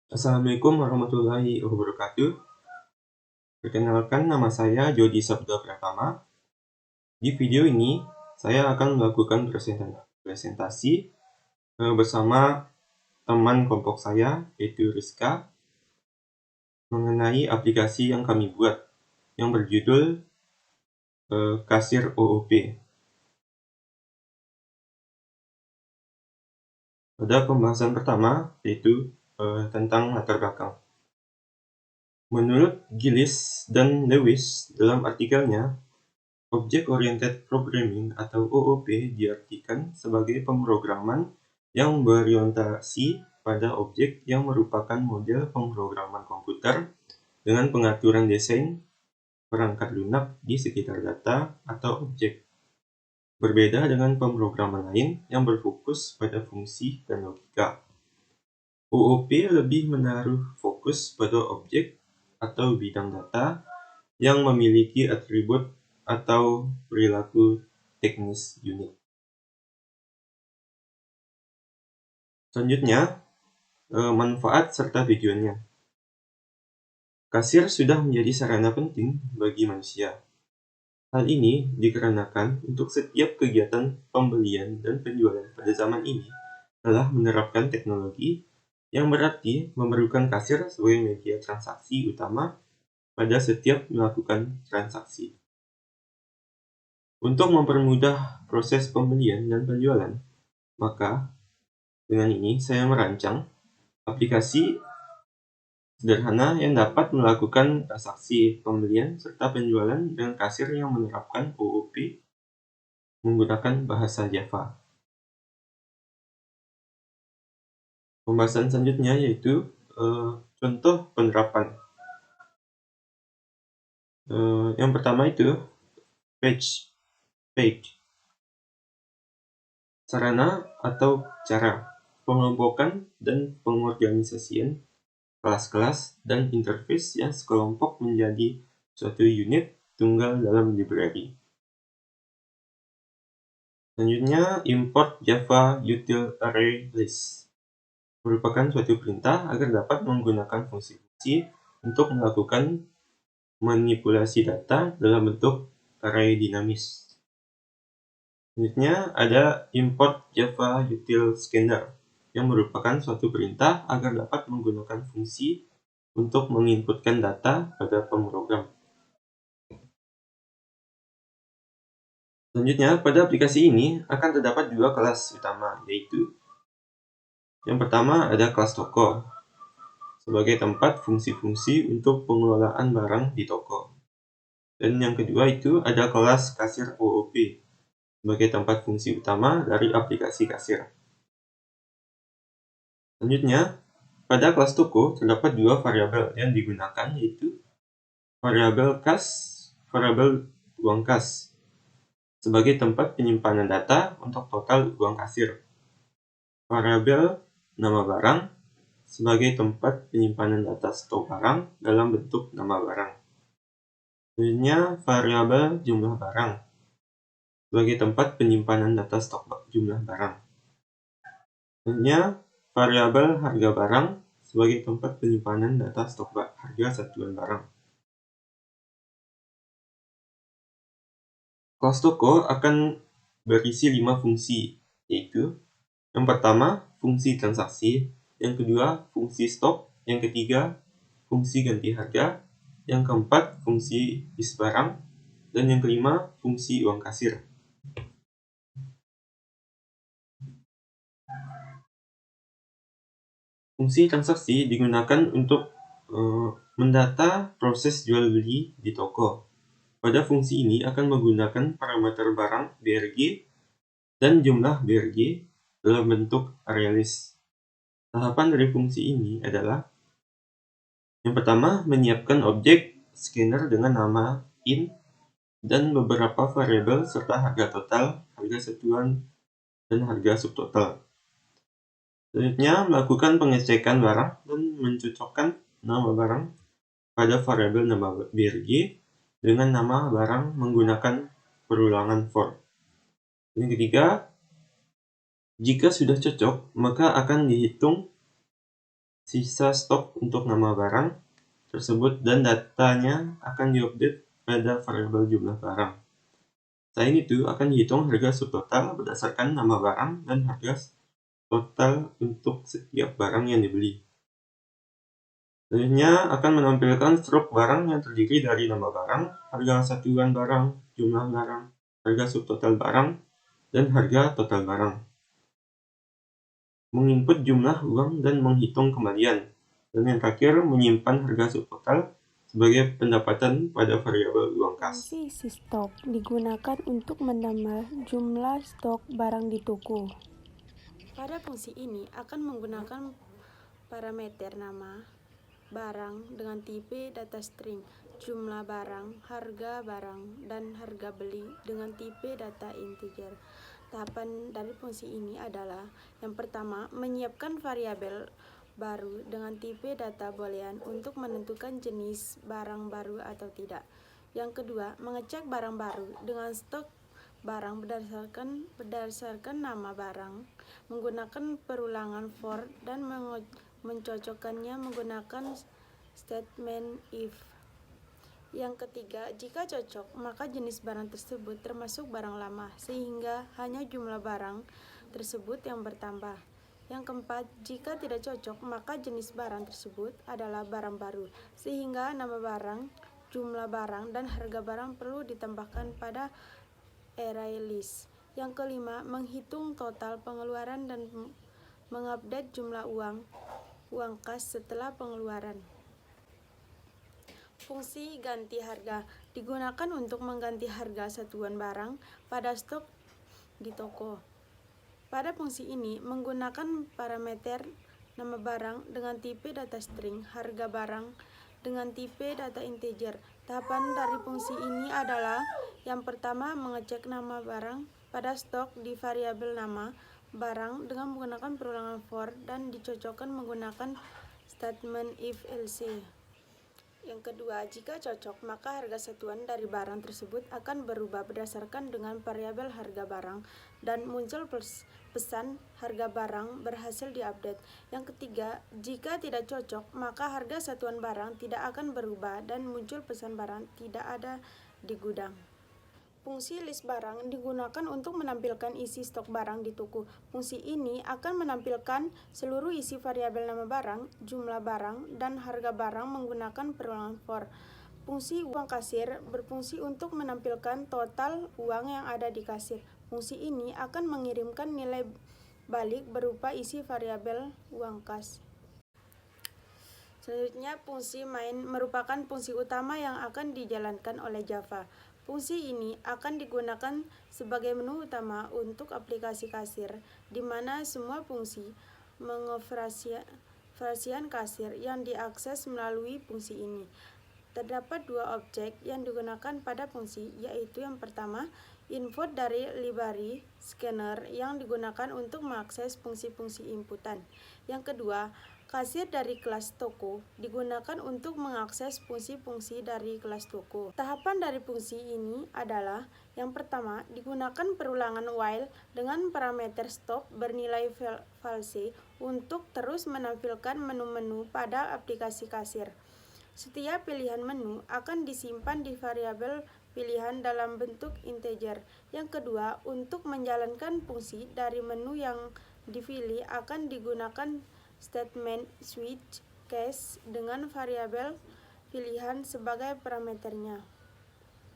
Assalamualaikum warahmatullahi wabarakatuh. Perkenalkan, nama saya Jody Sabda Pratama. Di video ini, saya akan melakukan presentasi bersama teman kelompok saya, yaitu Rizka, mengenai aplikasi yang kami buat, yang berjudul Kasir OOP. Pada pembahasan pertama, yaitu tentang latar belakang. Menurut Gillis dan Lewis dalam artikelnya, Object-Oriented Programming atau OOP diartikan sebagai pemrograman yang berorientasi pada objek yang merupakan model pemrograman komputer dengan pengaturan desain perangkat lunak di sekitar data atau objek. Berbeda dengan pemrograman lain yang berfokus pada fungsi dan logika. OOP lebih menaruh fokus pada objek atau bidang data yang memiliki atribut atau perilaku teknis unik. Selanjutnya, manfaat serta tujuannya. Kasir sudah menjadi sarana penting bagi manusia. Hal ini dikarenakan untuk setiap kegiatan pembelian dan penjualan pada zaman ini telah menerapkan teknologi yang berarti memerlukan kasir sebagai media transaksi utama pada setiap melakukan transaksi. Untuk mempermudah proses pembelian dan penjualan, maka dengan ini saya merancang aplikasi sederhana yang dapat melakukan transaksi pembelian serta penjualan dengan kasir yang menerapkan OOP menggunakan bahasa Java. Pembahasan selanjutnya yaitu contoh penerapan. Yang pertama itu page. Sarana atau cara pengelompokan dan pengorganisasian kelas-kelas dan interface yang sekelompok menjadi suatu unit tunggal dalam library. Selanjutnya, import Java Util Array List merupakan suatu perintah agar dapat menggunakan fungsi-fungsi untuk melakukan manipulasi data dalam bentuk array dinamis. Selanjutnya, ada import Java Util Scanner yang merupakan suatu perintah agar dapat menggunakan fungsi untuk menginputkan data pada pemrogram. Selanjutnya, pada aplikasi ini akan terdapat dua kelas utama, yaitu yang pertama ada kelas toko sebagai tempat fungsi-fungsi untuk pengelolaan barang di toko. Dan yang kedua itu ada kelas kasir OOP sebagai tempat fungsi utama dari aplikasi kasir. Selanjutnya, pada kelas toko terdapat dua variabel yang digunakan, yaitu variabel uang kas sebagai tempat penyimpanan data untuk total uang kasir. Variabel nama barang sebagai tempat penyimpanan data stok barang dalam bentuk nama barang. Selanjutnya, variabel jumlah barang sebagai tempat penyimpanan data stok jumlah barang. Selanjutnya, variabel harga barang sebagai tempat penyimpanan data stok harga satuan barang. Kelas toko akan berisi 5 fungsi, yaitu yang pertama, fungsi transaksi, yang kedua, fungsi stok, yang ketiga, fungsi ganti harga, yang keempat, fungsi is barang, dan yang kelima, fungsi uang kasir. Fungsi transaksi digunakan untuk mendata proses jual beli di toko. Pada fungsi ini akan menggunakan parameter barang BRG dan jumlah BRG dalam bentuk array list. Tahapan dari fungsi ini adalah yang pertama, menyiapkan objek scanner dengan nama in dan beberapa variabel serta harga total, harga satuan, dan harga subtotal. Selanjutnya, melakukan pengecekan barang dan mencocokkan nama barang pada variabel nama BRG dengan nama barang menggunakan perulangan for. Yang ketiga, jika sudah cocok, maka akan dihitung sisa stok untuk nama barang tersebut dan datanya akan diupdate pada variabel jumlah barang. Selain itu, akan dihitung harga subtotal berdasarkan nama barang dan harga total untuk setiap barang yang dibeli. Selanjutnya akan menampilkan struk barang yang terdiri dari nama barang, harga satuan barang, jumlah barang, harga subtotal barang, dan harga total barang. Menginput jumlah uang dan menghitung kembalian. Dan yang terakhir, menyimpan harga subtotal sebagai pendapatan pada variabel uang kas. Fungsi isi stok digunakan untuk menambah jumlah stok barang di toko. Pada fungsi ini akan menggunakan parameter nama barang dengan tipe data string, jumlah barang, harga barang, dan harga beli dengan tipe data integer. Tahapan dari fungsi ini adalah yang pertama, menyiapkan variabel baru dengan tipe data boolean untuk menentukan jenis barang baru atau tidak. Yang kedua, mengecek barang baru dengan stok barang berdasarkan nama barang, menggunakan perulangan for dan mencocokkannya menggunakan statement if. Yang ketiga, jika cocok, maka jenis barang tersebut termasuk barang lama, sehingga hanya jumlah barang tersebut yang bertambah. Yang keempat, jika tidak cocok, maka jenis barang tersebut adalah barang baru, sehingga nama barang, jumlah barang, dan harga barang perlu ditambahkan pada array list. Yang kelima, menghitung total pengeluaran dan mengupdate jumlah uang kas setelah pengeluaran. Fungsi ganti harga digunakan untuk mengganti harga satuan barang pada stok di toko. Pada fungsi ini menggunakan parameter nama barang dengan tipe data string, harga barang dengan tipe data integer. Tahapan dari fungsi ini adalah yang pertama, mengecek nama barang pada stok di variabel nama barang dengan menggunakan perulangan for dan dicocokkan menggunakan statement if else. Yang kedua, jika cocok, maka harga satuan dari barang tersebut akan berubah berdasarkan dengan variabel harga barang dan muncul pesan harga barang berhasil diupdate. Yang ketiga, jika tidak cocok, maka harga satuan barang tidak akan berubah dan muncul pesan barang tidak ada di gudang. Fungsi list barang digunakan untuk menampilkan isi stok barang di toko. Fungsi ini akan menampilkan seluruh isi variabel nama barang, jumlah barang, dan harga barang menggunakan perulangan for. Fungsi uang kasir berfungsi untuk menampilkan total uang yang ada di kasir. Fungsi ini akan mengirimkan nilai balik berupa isi variabel uang kas. Selanjutnya, fungsi main merupakan fungsi utama yang akan dijalankan oleh Java. Fungsi ini akan digunakan sebagai menu utama untuk aplikasi kasir, di mana semua fungsi mengoperasikan kasir yang diakses melalui fungsi ini. Terdapat dua objek yang digunakan pada fungsi, yaitu yang pertama, input dari library scanner yang digunakan untuk mengakses fungsi-fungsi inputan. Yang kedua, kasir dari kelas toko digunakan untuk mengakses fungsi-fungsi dari kelas toko. Tahapan dari fungsi ini adalah yang pertama, digunakan perulangan while dengan parameter stop bernilai false untuk terus menampilkan menu-menu pada aplikasi kasir. Setiap pilihan menu akan disimpan di variabel pilihan dalam bentuk integer. Yang kedua, untuk menjalankan fungsi dari menu yang dipilih akan digunakan statement switch case dengan variabel pilihan sebagai parameternya.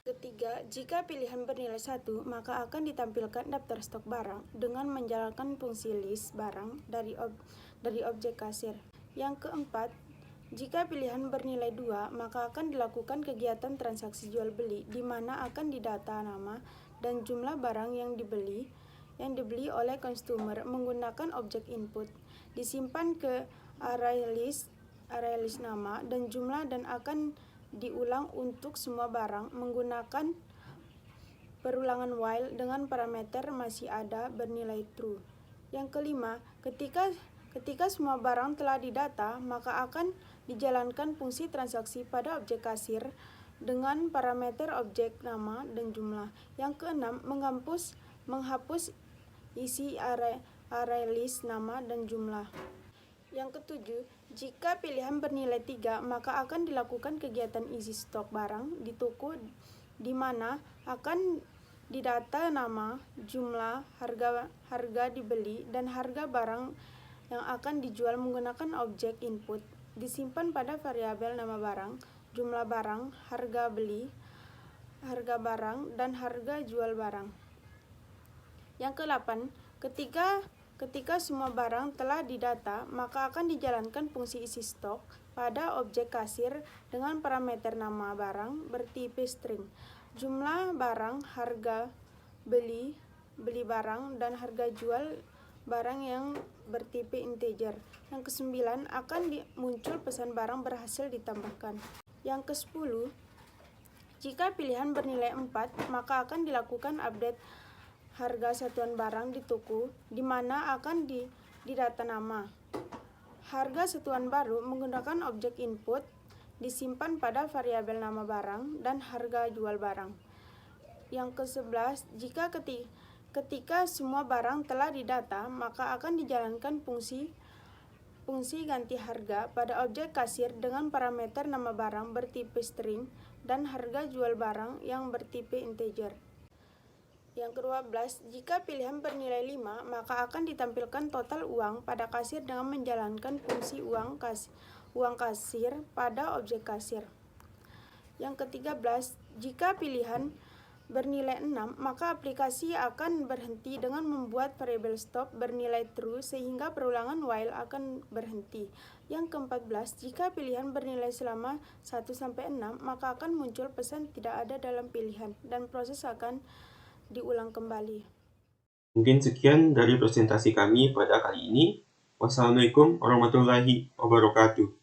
Ketiga, jika pilihan bernilai 1, maka akan ditampilkan daftar stok barang dengan menjalankan fungsi list barang dari objek kasir. Yang keempat, jika pilihan bernilai 2, maka akan dilakukan kegiatan transaksi jual beli, di mana akan didata nama dan jumlah barang yang dibeli oleh customer menggunakan objek input, disimpan ke array list nama dan jumlah dan akan diulang untuk semua barang menggunakan perulangan while dengan parameter masih ada bernilai true. Yang kelima, ketika semua barang telah didata, maka akan dijalankan fungsi transaksi pada objek kasir dengan parameter objek nama dan jumlah. Yang keenam, menghapus isi array list nama dan jumlah. Yang ketujuh, Jika pilihan bernilai 3, maka akan dilakukan kegiatan isi stok barang di toko di mana akan didata nama, jumlah, harga dibeli, dan harga barang yang akan dijual menggunakan objek input disimpan pada variabel nama barang, jumlah barang, harga beli, harga barang, dan harga jual barang. Yang ke-8, ketika semua barang telah didata, maka akan dijalankan fungsi isi stok pada objek kasir dengan parameter nama barang bertipe string, jumlah barang, harga beli barang, dan harga jual barang yang bertipe integer. Yang ke-9, akan muncul pesan barang berhasil ditambahkan. Yang ke-10, jika pilihan bernilai 4, maka akan dilakukan update harga satuan barang di toko, di mana akan didata nama. Harga satuan baru menggunakan objek input disimpan pada variabel nama barang dan harga jual barang. Yang ke-11, jika ketika semua barang telah didata, maka akan dijalankan fungsi ganti harga pada objek kasir dengan parameter nama barang bertipe string dan harga jual barang yang bertipe integer. Yang ke-12, jika pilihan bernilai 5, maka akan ditampilkan total uang pada kasir dengan menjalankan fungsi uang kasir pada objek kasir. Yang ke-13, jika pilihan bernilai 6, maka aplikasi akan berhenti dengan membuat variabel stop bernilai true sehingga perulangan while akan berhenti. Yang ke-14, jika pilihan bernilai selama 1-6, maka akan muncul pesan tidak ada dalam pilihan dan proses akan diulang kembali. Mungkin sekian dari presentasi kami pada kali ini. Wassalamualaikum warahmatullahi wabarakatuh.